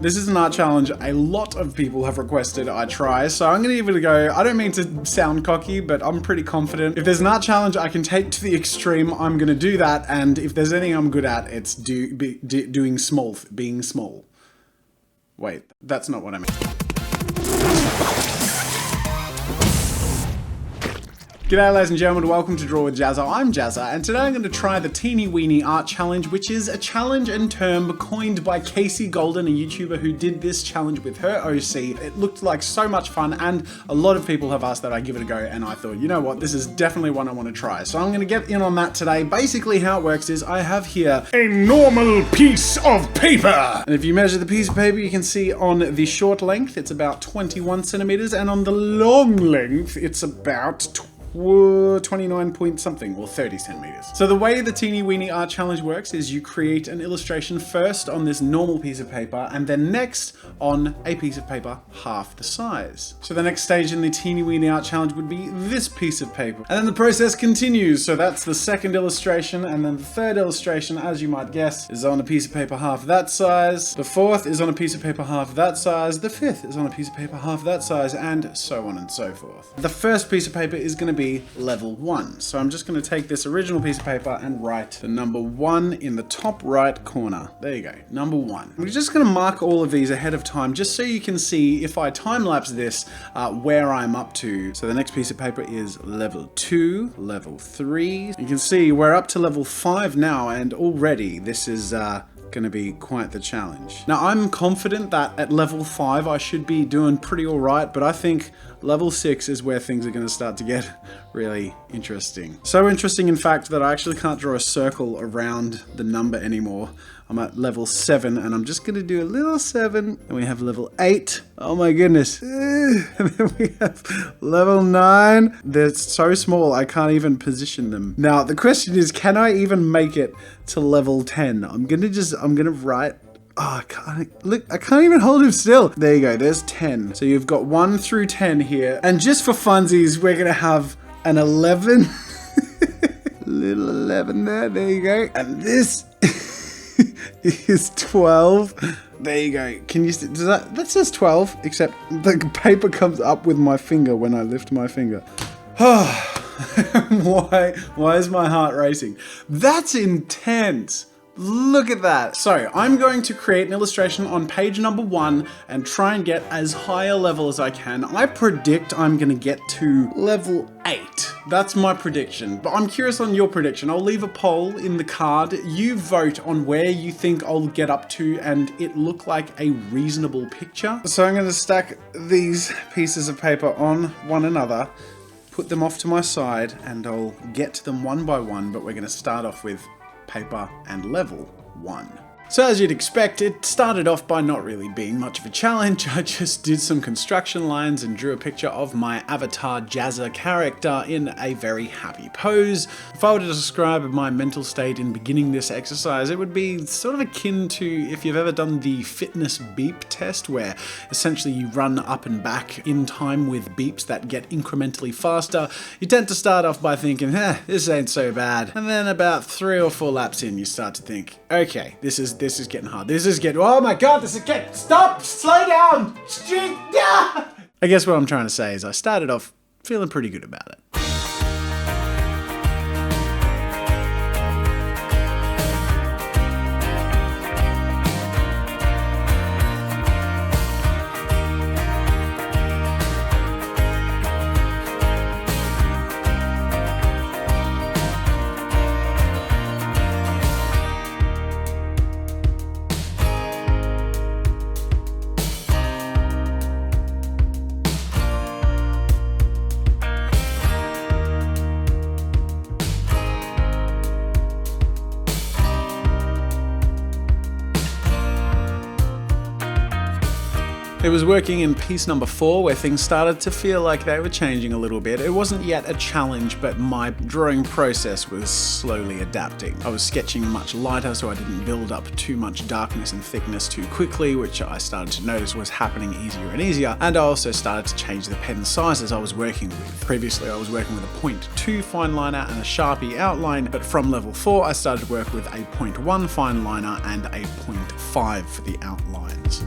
This is an art challenge a lot of people have requested I try, so I'm gonna give it a go. I don't mean to sound cocky, but I'm pretty confident. If there's an art challenge I can take to the extreme, I'm gonna do that, and if there's anything I'm good at, it's being small. Wait, that's not what I mean. G'day ladies and gentlemen, welcome to Draw with Jazza. I'm Jazza, and today I'm going to try the Teeny Weeny Art Challenge, which is a challenge and term coined by Casey Golden, a YouTuber who did this challenge with her OC. It looked like so much fun, and a lot of people have asked that I give it a go, and I thought, you know what, this is definitely one I want to try. So I'm going to get in on that today. Basically how it works is I have here a normal piece of paper. And if you measure the piece of paper, you can see on the short length, it's about 21 centimeters, and on the long length, it's about 29 point something, or 30 centimeters. So the way the Teeny Weeny Art Challenge works is you create an illustration first on this normal piece of paper, and then next on a piece of paper half the size. So the next stage in the Teeny Weeny Art Challenge would be this piece of paper. And then the process continues. So that's the second illustration, and then the third illustration, as you might guess, is on a piece of paper half that size. The fourth is on a piece of paper half that size. The fifth is on a piece of paper half that size, and so on and so forth. The first piece of paper is going to be level 1. So I'm just going to take this original piece of paper and write the number 1 in the top right corner. There you go, number 1. We're just going to mark all of these ahead of time just so you can see, if I time lapse this, where I'm up to. So the next piece of paper is level 2, level 3. You can see we're up to level 5 now, and already this is going to be quite the challenge. Now I'm confident that at level 5 I should be doing pretty alright, but I think level 6 is where things are going to start to get really interesting. So interesting, in fact, that I actually can't draw a circle around the number anymore. I'm at level 7, and I'm just going to do a little 7, and we have level 8. Oh my goodness. And then we have level 9. They're so small, I can't even position them. Now, the question is, can I even make it to level 10? I'm going to write... Oh, I can't even hold him still. There you go, there's 10. So you've got 1 through 10 here. And just for funsies, we're gonna have an 11. Little 11 there you go. And this is 12. There you go. Can you see, that says 12, except the paper comes up with my finger when I lift my finger. Why is my heart racing? That's intense. Look at that. So I'm going to create an illustration on page number 1 and try and get as high a level as I can. I predict I'm going to get to level 8. That's my prediction, but I'm curious on your prediction. I'll leave a poll in the card. You vote on where you think I'll get up to and it look like a reasonable picture. So I'm going to stack these pieces of paper on one another, put them off to my side, and I'll get to them one by one, but we're going to start off with paper and level 1. So as you'd expect, it started off by not really being much of a challenge. I just did some construction lines and drew a picture of my avatar Jazza character in a very happy pose. If I were to describe my mental state in beginning this exercise, it would be sort of akin to if you've ever done the fitness beep test, where essentially you run up and back in time with beeps that get incrementally faster. You tend to start off by thinking, this ain't so bad. And then about 3 or 4 laps in, you start to think, okay, this is getting hard. Oh my god, this is getting, stop, slow down. I guess what I'm trying to say is I started off feeling pretty good about it. It was working in piece number 4 where things started to feel like they were changing a little bit. It wasn't yet a challenge, but my drawing process was slowly adapting. I was sketching much lighter so I didn't build up too much darkness and thickness too quickly, which I started to notice was happening easier and easier. And I also started to change the pen sizes I was working with. Previously I was working with a 0.2 fine liner and a Sharpie outline, but from level 4 I started to work with a 0.1 fine liner and a 0.5 for the outlines.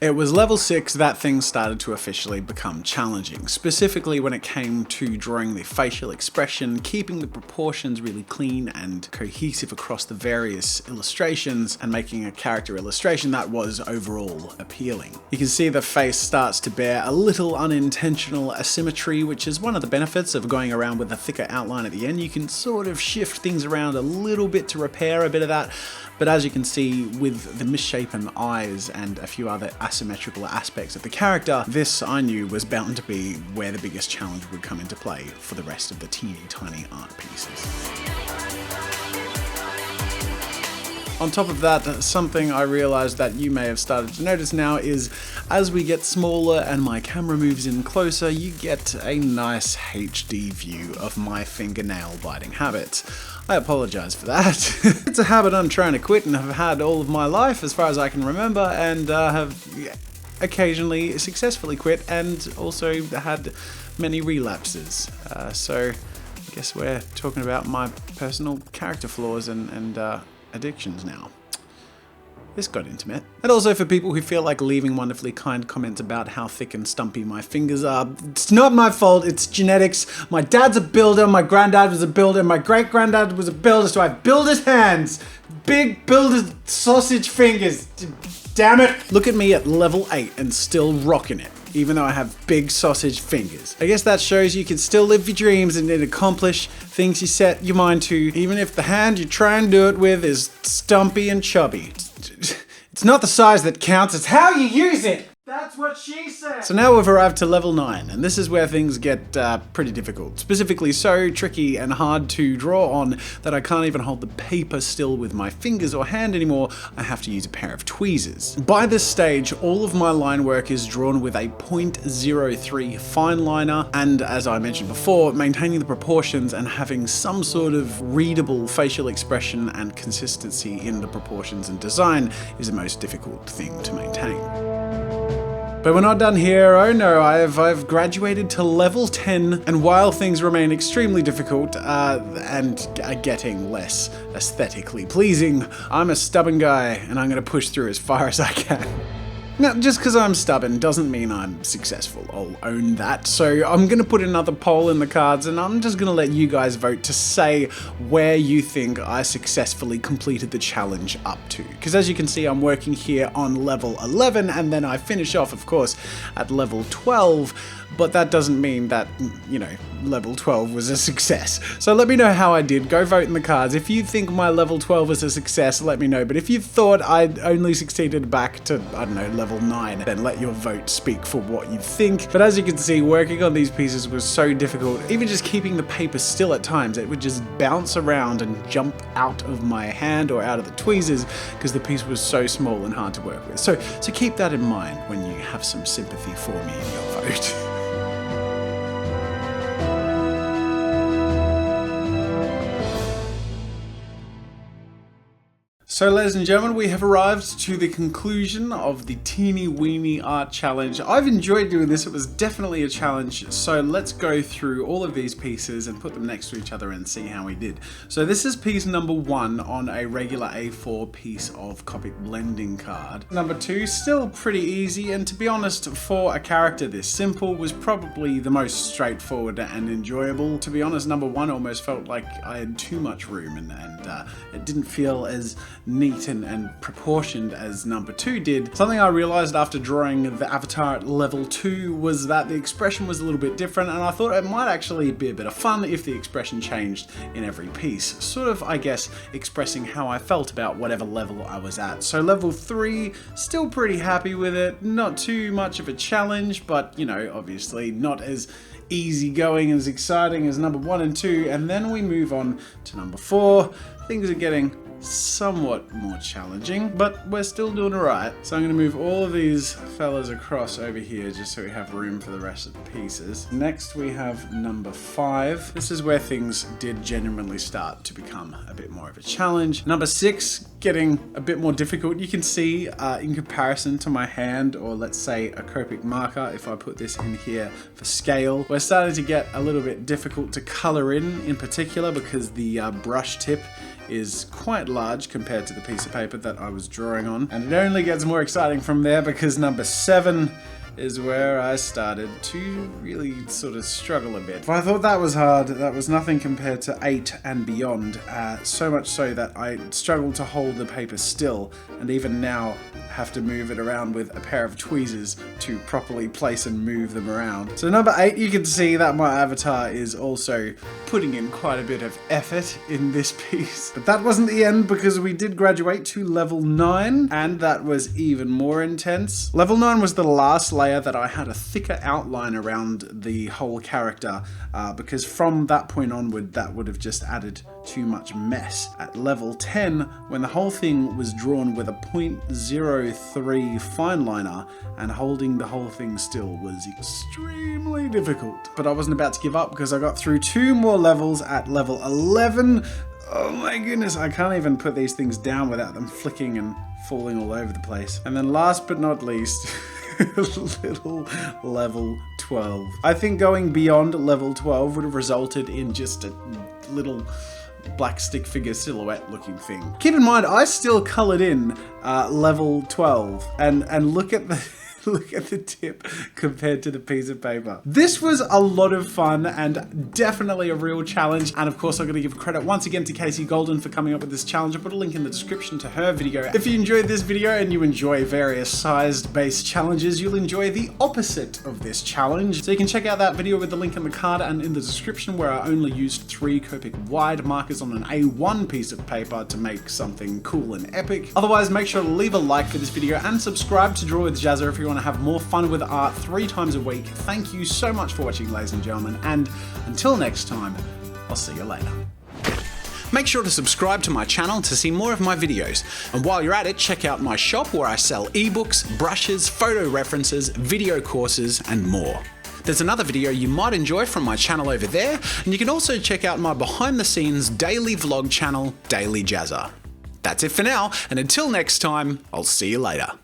It was level 6 that things started to officially become challenging, specifically when it came to drawing the facial expression, keeping the proportions really clean and cohesive across the various illustrations, and making a character illustration that was overall appealing. You can see the face starts to bear a little unintentional asymmetry, which is one of the benefits of going around with a thicker outline at the end. You can sort of shift things around a little bit to repair a bit of that. But as you can see, with the misshapen eyes and a few other asymmetrical aspects of the character, this I knew was bound to be where the biggest challenge would come into play for the rest of the teeny tiny art pieces. On top of that, something I realized that you may have started to notice now is as we get smaller and my camera moves in closer, you get a nice HD view of my fingernail biting habits. I apologize for that. It's a habit I'm trying to quit and have had all of my life as far as I can remember, and have occasionally successfully quit and also had many relapses. So I guess we're talking about my personal character flaws and addictions now. This got intimate. And also for people who feel like leaving wonderfully kind comments about how thick and stumpy my fingers are, it's not my fault, it's genetics. My dad's a builder, my granddad was a builder, my great-granddad was a builder, so I have builder's hands. Big builder's sausage fingers. Damn it! Look at me at level 8 and still rocking it, even though I have big sausage fingers. I guess that shows you can still live your dreams and accomplish things you set your mind to, even if the hand you try and do it with is stumpy and chubby. It's not the size that counts, it's how you use it! That's what she said! So now we've arrived to level 9, and this is where things get pretty difficult. Specifically so tricky and hard to draw on that I can't even hold the paper still with my fingers or hand anymore. I have to use a pair of tweezers. By this stage, all of my line work is drawn with a 0.03 fine liner, and as I mentioned before, maintaining the proportions and having some sort of readable facial expression and consistency in the proportions and design is the most difficult thing to maintain. But we're not done here. Oh no, I've graduated to level 10, and while things remain extremely difficult and are getting less aesthetically pleasing, I'm a stubborn guy and I'm gonna push through as far as I can. Now, just because I'm stubborn doesn't mean I'm successful. I'll own that. So I'm going to put another poll in the cards, and I'm just going to let you guys vote to say where you think I successfully completed the challenge up to. Because as you can see, I'm working here on level 11, and then I finish off, of course, at level 12. But that doesn't mean that, you know, level 12 was a success. So let me know how I did. Go vote in the cards. If you think my level 12 was a success, let me know. But if you thought I'd only succeeded back to, I don't know, level 9, then let your vote speak for what you think. But as you can see, working on these pieces was so difficult. Even just keeping the paper still at times, it would just bounce around and jump out of my hand or out of the tweezers because the piece was so small and hard to work with. So keep that in mind when you have some sympathy for me in your vote. So ladies and gentlemen, we have arrived to the conclusion of the Teeny Weeny Art Challenge. I've enjoyed doing this, it was definitely a challenge, so let's go through all of these pieces and put them next to each other and see how we did. So this is piece number 1 on a regular A4 piece of Copic blending card. Number 2, still pretty easy, and to be honest, for a character this simple, was probably the most straightforward and enjoyable. To be honest, number 1 almost felt like I had too much room and it didn't feel as neat and proportioned as number 2 did. Something I realized after drawing the avatar at level 2 was that the expression was a little bit different, and I thought it might actually be a bit of fun if the expression changed in every piece. Sort of, I guess, expressing how I felt about whatever level I was at. So level 3, still pretty happy with it. Not too much of a challenge, but you know, obviously not as easygoing, as exciting as number 1 and 2. And then we move on to number 4. Things are getting somewhat more challenging, but we're still doing alright. So I'm going to move all of these fellas across over here just so we have room for the rest of the pieces. Next we have number 5. This is where things did genuinely start to become a bit more of a challenge. Number 6, getting a bit more difficult. You can see in comparison to my hand, or let's say a Copic marker, if I put this in here for scale, we're starting to get a little bit difficult to color in particular because the brush tip is quite large compared to the piece of paper that I was drawing on. And it only gets more exciting from there because number 7 is where I started to really sort of struggle a bit. But I thought that was hard. That was nothing compared to 8 and beyond. So much so that I struggled to hold the paper still, and even now have to move it around with a pair of tweezers to properly place and move them around. So number 8, you can see that my avatar is also putting in quite a bit of effort in this piece. But that wasn't the end, because we did graduate to level 9, and that was even more intense. Level 9 was the last layer that I had a thicker outline around the whole character, because from that point onward, that would have just added too much mess. At level 10, when the whole thing was drawn with a 0.03 fine liner, and holding the whole thing still was extremely difficult. But I wasn't about to give up, because I got through 2 more levels at level 11. Oh my goodness, I can't even put these things down without them flicking and falling all over the place. And then last but not least, little level 12. I think going beyond level 12 would have resulted in just a little black stick figure silhouette looking thing. Keep in mind, I still colored in level 12, and look at the look at the tip compared to the piece of paper. This was a lot of fun and definitely a real challenge. And of course, I'm going to give credit once again to Casey Golden for coming up with this challenge. I'll put a link in the description to her video. If you enjoyed this video and you enjoy various sized based challenges, you'll enjoy the opposite of this challenge. So you can check out that video with the link in the card and in the description, where I only used 3 Copic wide markers on an A1 piece of paper to make something cool and epic. Otherwise, make sure to leave a like for this video and subscribe to Draw with Jazza if you want to have more fun with art 3 times a week. Thank you so much for watching, ladies and gentlemen, and until next time, I'll see you later. Make sure to subscribe to my channel to see more of my videos. And while you're at it, check out my shop where I sell ebooks, brushes, photo references, video courses, and more. There's another video you might enjoy from my channel over there, and you can also check out my behind the scenes daily vlog channel, Daily Jazza. That's it for now, and until next time, I'll see you later.